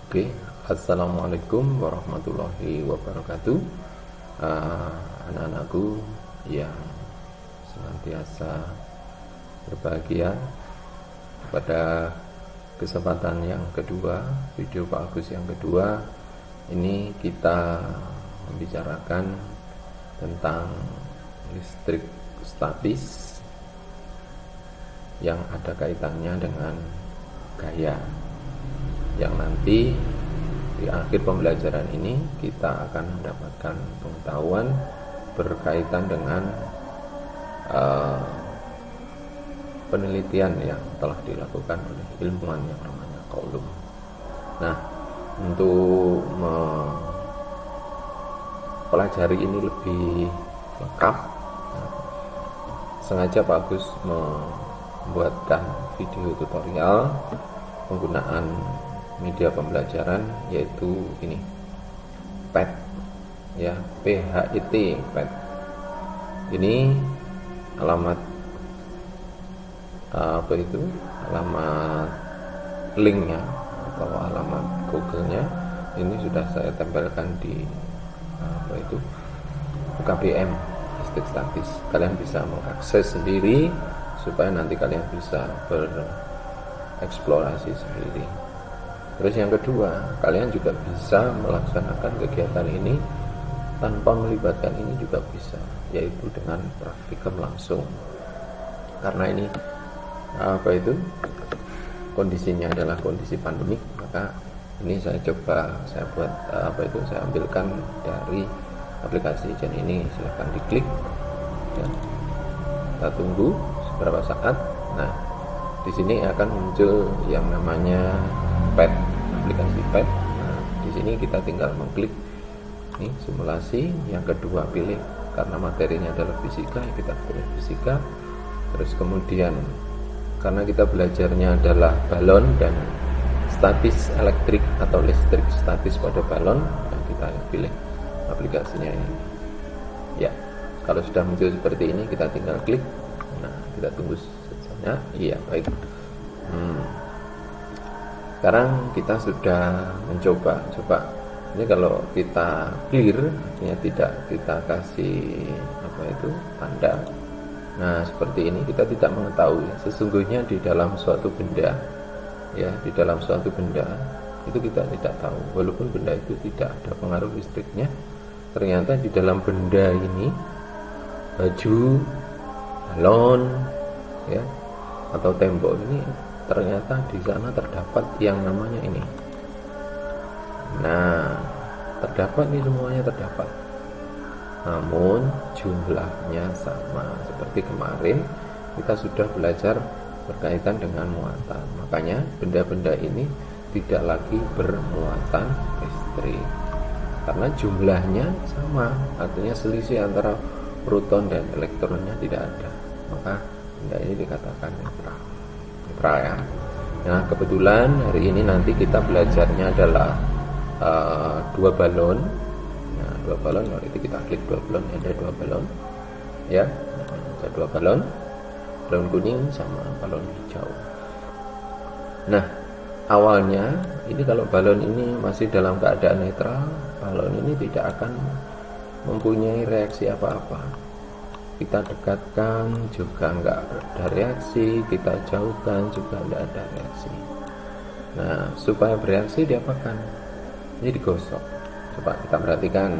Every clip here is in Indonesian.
Oke, Assalamualaikum warahmatullahi wabarakatuh. Anak-anakku yang senantiasa berbahagia, pada kesempatan yang kedua, video Pak Agus yang kedua, ini kita membicarakan tentang listrik statis yang ada kaitannya dengan gaya, yang nanti di akhir pembelajaran ini kita akan mendapatkan pengetahuan berkaitan dengan penelitian yang telah dilakukan oleh ilmuwan yang namanya Coulomb. Nah, untuk mempelajari ini lebih lengkap, sengaja Pak Agus membuatkan video tutorial penggunaan media pembelajaran, yaitu ini PET, ya, PHET, PET. Ini alamat alamat linknya atau alamat Google-nya ini sudah saya tempelkan di UKBM listrik statis. Kalian bisa mengakses sendiri supaya nanti kalian bisa bereksplorasi sendiri. Terus yang kedua, kalian juga bisa melaksanakan kegiatan ini tanpa melibatkan ini juga bisa, yaitu dengan praktikum langsung. Karena ini kondisinya adalah kondisi pandemik, maka ini saya ambilkan dari aplikasi. Dan ini silahkan diklik ya. Kita tunggu beberapa saat. Nah, di sini akan muncul yang namanya PET, aplikasi PET. Nah, di sini kita tinggal mengklik ini simulasi. Yang kedua, pilih, karena materinya adalah fisika, kita pilih fisika. Terus kemudian karena kita belajarnya adalah balon dan statis elektrik atau listrik statis pada balon, dan kita pilih aplikasinya ini. Ya, kalau sudah muncul seperti ini, kita tinggal klik. Nah, kita tunggu saja. Iya, baik. Sekarang kita sudah mencoba. Ini kalau kita clear, artinya tidak kita kasih tanda. Nah, seperti ini kita tidak mengetahui sesungguhnya di dalam suatu benda, ya, di dalam suatu benda itu kita tidak tahu, walaupun benda itu tidak ada pengaruh listriknya, ternyata di dalam benda ini, baju, balon, ya, atau tembok ini, ternyata di sana terdapat yang namanya ini. Nah, terdapat ini, semuanya terdapat, namun jumlahnya sama. Seperti kemarin kita sudah belajar berkaitan dengan muatan, makanya benda-benda ini tidak lagi bermuatan listrik karena jumlahnya sama, artinya selisih antara proton dan elektronnya tidak ada, maka benda ini dikatakan netral ya. Nah, kebetulan hari ini nanti kita belajarnya adalah dua balon. Nah, dua balon, kalau itu kita klik dua balon, ada dua balon, ya, ada dua balon kuning sama balon hijau. Nah, awalnya ini kalau balon ini masih dalam keadaan netral, balon ini tidak akan mempunyai reaksi apa-apa. Kita dekatkan juga enggak ada reaksi, kita jauhkan juga enggak ada reaksi. Nah, supaya bereaksi diapakan? Ini digosok. Coba kita perhatikan,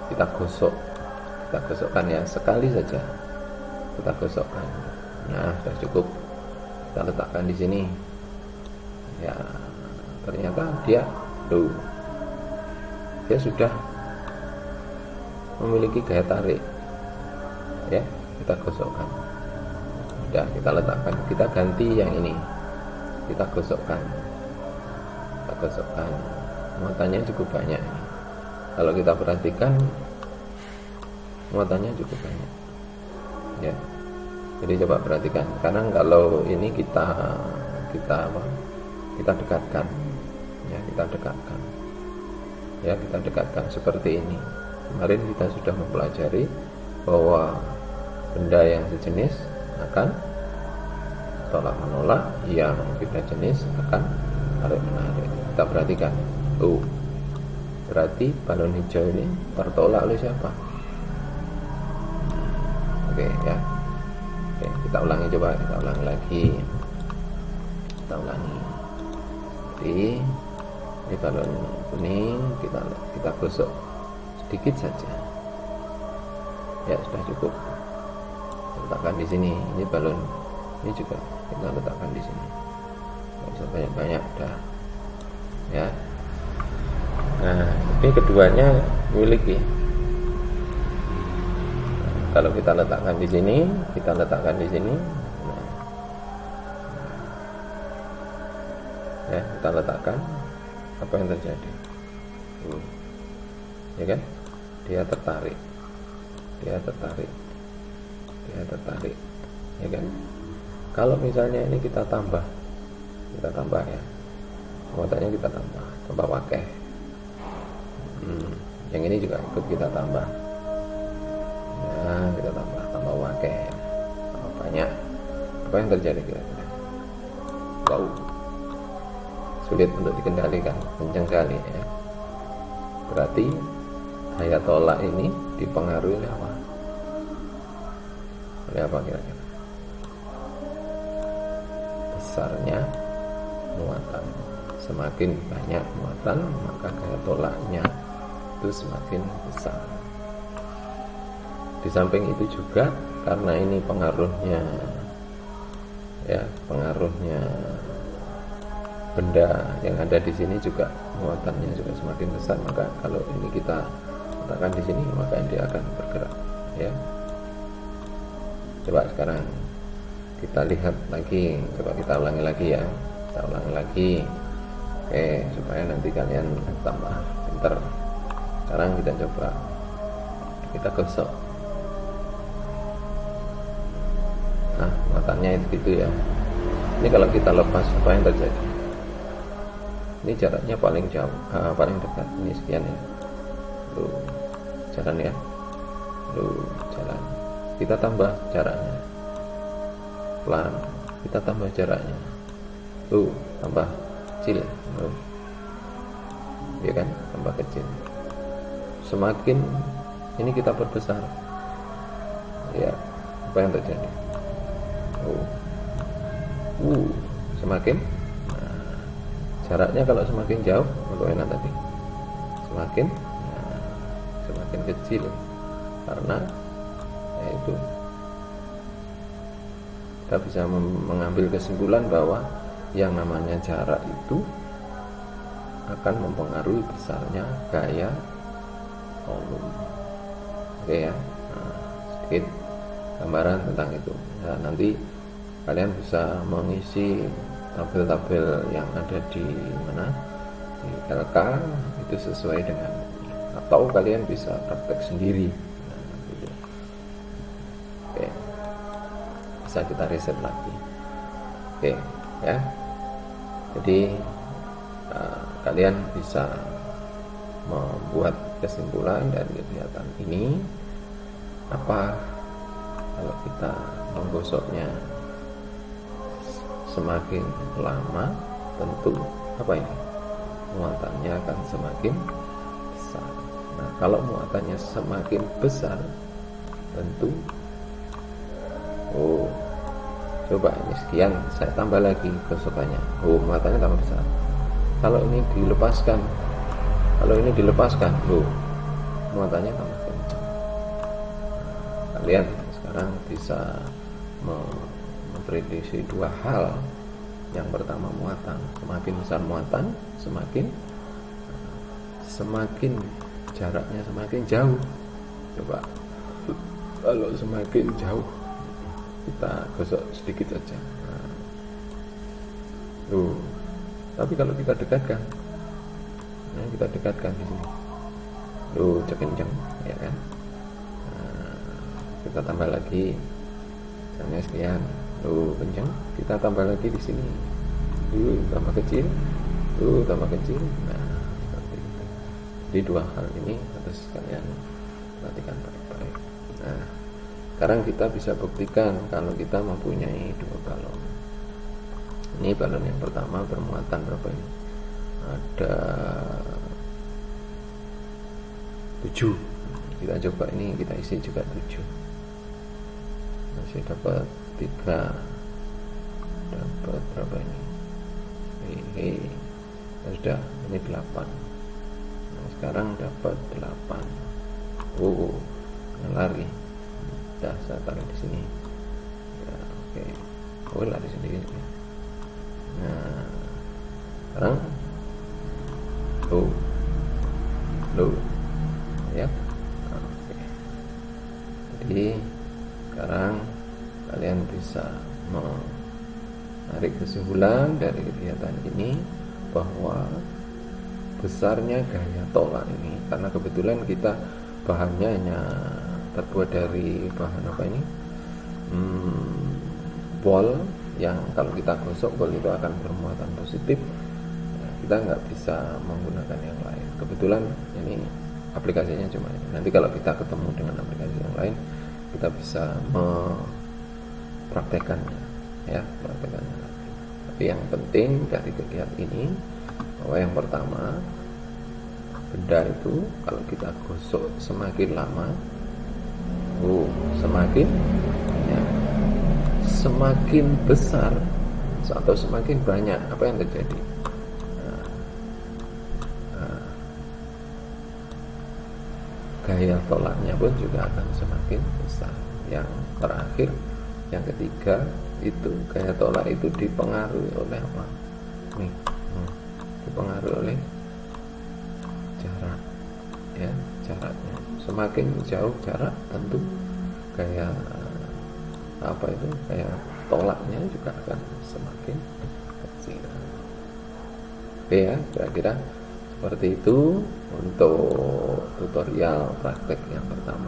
kita gosokkan ya, sekali saja kita gosokkan. Nah, sudah cukup. Kita letakkan di sini. Ya, ternyata dia sudah memiliki gaya tarik. Ya, kita gosokkan. Sudah, kita letakkan. Kita ganti yang ini. Kita gosokkan. Muatannya cukup banyak. Kalau kita perhatikan, muatannya cukup banyak. Ya. Jadi coba perhatikan. Sekarang kalau ini kita dekatkan. Ya, kita dekatkan seperti ini. Kemarin kita sudah mempelajari bahwa benda yang sejenis akan tolak menolak, yang beda jenis akan tarik menarik. kita perhatikan. Berarti balon hijau ini tertolak oleh siapa? Oke ya. Oke, kita ulangi, coba kita ulangi lagi. Kita ulangi. Jadi ini balon kuning, kita gosok sedikit saja. Ya, sudah cukup. Letakkan di sini. Ini balon ini juga kita letakkan di sini. Nggak usah banyak-banyak, dah. Ya. Nah, ini keduanya miliki. Kalau kita letakkan di sini, ya, kita letakkan, apa yang terjadi? Ya kan? Dia tertarik, ya kan? Kalau misalnya ini kita tambah ya, muatannya kita tambah pakai. Yang ini juga ikut kita tambah. Nah, kita tambah pakai, tambah banyak. Apa yang terjadi kira-kira? Wow, sulit untuk dikendalikan, kencang sekali ya. Berarti daya tolak ini dipengaruhi oleh apa? Oleh apa kira-kira? Besarnya muatan. Semakin banyak muatan, maka daya tolaknya itu semakin besar. Di samping itu juga karena ini pengaruhnya benda yang ada di sini juga muatannya juga semakin besar, maka kalau ini kita letakkan di sini maka dia akan bergerak ya. Coba sekarang kita lihat lagi, coba kita ulangi lagi ya, oke, supaya nanti kalian tambah pinter. Sekarang kita coba kita gosok. Nah, muatannya itu gitu ya. Ini kalau kita lepas, apa yang terjadi? Ini jaraknya paling jauh, paling dekat. Ini sekian ya. Jalan ya. Jalan. Kita tambah jaraknya. Pelan. Kita tambah jaraknya. Tambah kecil. Ya kan? Tambah kecil. Semakin ini kita perbesar. Ya, apa yang terjadi? Semakin jaraknya kalau semakin jauh, bagaimana tadi? Semakin kecil, karena yaitu kita bisa mengambil kesimpulan bahwa yang namanya jarak itu akan mempengaruhi besarnya gaya volume. Oke ya, sedikit gambaran tentang itu. Nah, nanti kalian bisa mengisi tabel-tabel yang ada di mana, di LK, itu sesuai dengan, atau kalian bisa praktek sendiri. Gitu. Oke, bisa kita riset lagi. Oke ya, jadi kalian bisa membuat kesimpulan dari kegiatan ini. Apa kalau kita menggosoknya semakin lama, tentu apa ini, muatannya akan semakin besar. Nah, kalau muatannya semakin besar, tentu coba ini sekian, saya tambah lagi gosokannya, muatannya tambah besar. Kalau ini dilepaskan, muatannya tambah kencang. Kalian sekarang bisa memprediksi dua hal. Yang pertama, muatan. Semakin besar muatan, semakin jaraknya semakin jauh. Coba kalau semakin jauh, kita gosok sedikit saja. Tapi kalau kita dekatkan, di sini, kencang, ya kan? Kita tambah lagi, misalnya sekian, kencang, kita tambah lagi di sini, tambah kecil, tambah kecil. Nah, seperti itu. Jadi dua hal ini harus kalian perhatikan baik-baik. Nah, sekarang kita bisa buktikan kalau kita mempunyai dua balon. Ini balon yang pertama bermuatan berapa ini? ada 7. Kita coba ini, kita isi juga 7. Masih dapat 3. Dapat berapa ini? Sudah, ini 8. Nah, sekarang dapat 8. Lari. Dah, saya taruh di sini. Ya, oke. Lari sendiri. Nah, sekarang low. Ya. Oke. Jadi sekarang kalian bisa menarik kesimpulan dari kegiatan ini bahwa besarnya gaya tolak ini, karena kebetulan kita bahannya hanya terbuat dari bahan apa ini, bol, yang kalau kita gosok bol itu akan bermuatan positif. Kita nggak bisa menggunakan yang lain. Kebetulan ini aplikasinya cuma ini. Nanti kalau kita ketemu dengan aplikasi yang lain, kita bisa mempraktekannya, ya, praktekannya. Tapi yang penting dari kegiatan ini bahwa yang pertama, benda itu kalau kita gosok semakin lama, semakin besar atau semakin banyak apa yang terjadi. Gaya tolaknya pun juga akan semakin besar. Yang terakhir, yang ketiga, itu gaya tolak itu dipengaruhi oleh apa? Dipengaruhi oleh jarak, ya, jaraknya. Semakin jauh jarak, tentu gaya tolaknya juga akan semakin kecil. Oke ya, kira-kira seperti itu untuk tutorial praktek yang pertama.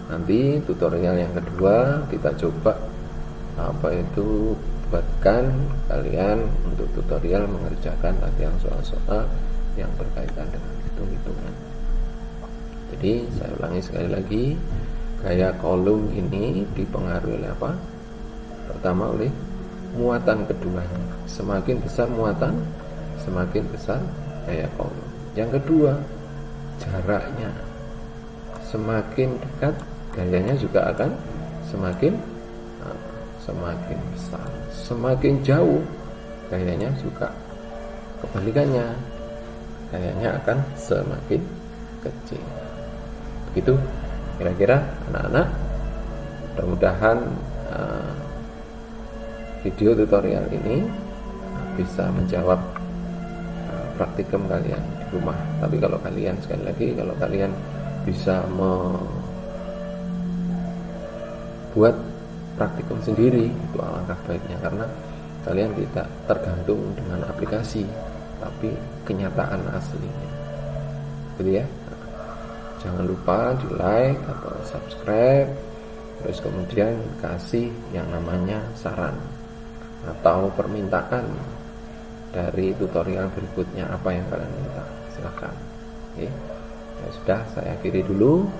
Nanti tutorial yang kedua kita coba buatkan kalian untuk tutorial mengerjakan latihan soal-soal yang berkaitan dengan hitung-hitungan. Jadi saya ulangi sekali lagi, gaya kolom ini dipengaruhi oleh apa? Pertama oleh muatan keduanya. Semakin besar muatan, semakin besar gaya kolom. Yang kedua, jaraknya. Semakin dekat, gayanya juga akan semakin besar. Semakin jauh, gayanya juga kebalikannya, gayanya akan semakin kecil. Begitu kira-kira anak-anak. Mudah-mudahan video tutorial ini bisa menjawab praktikum kalian di rumah. Tapi kalau kalian, sekali lagi, kalau kalian bisa membuat praktikum sendiri, itu alangkah baiknya, karena kalian tidak tergantung dengan aplikasi, tapi kenyataan aslinya. Gitu ya. Jangan lupa di like atau subscribe, terus kemudian kasih yang namanya saran atau permintaan dari tutorial berikutnya, apa yang kalian minta, silakan. Oke. Ya sudah, saya akhiri dulu.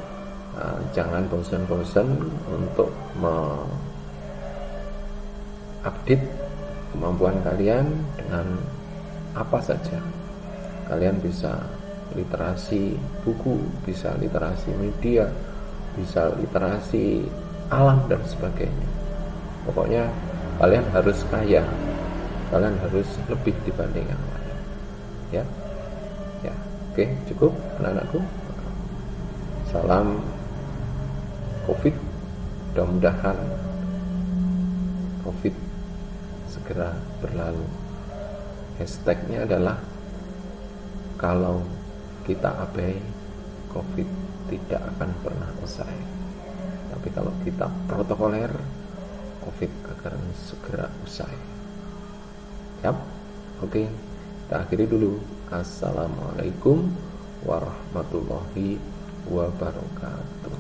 Jangan bosan-bosan untuk update kemampuan kalian dengan apa saja. Kalian bisa literasi buku, bisa literasi media, bisa literasi alam dan sebagainya. Pokoknya kalian harus kaya, kalian harus lebih dibanding yang lain. Ya, oke, cukup anak-anakku. Salam COVID. Mudah-mudahan COVID segera berlalu. Hashtagnya adalah kalau kita abai, COVID tidak akan pernah usai. Tapi kalau kita protokoler, COVID akan segera usai. Yap, oke. Kita akhiri dulu. Assalamualaikum warahmatullahi wabarakatuh.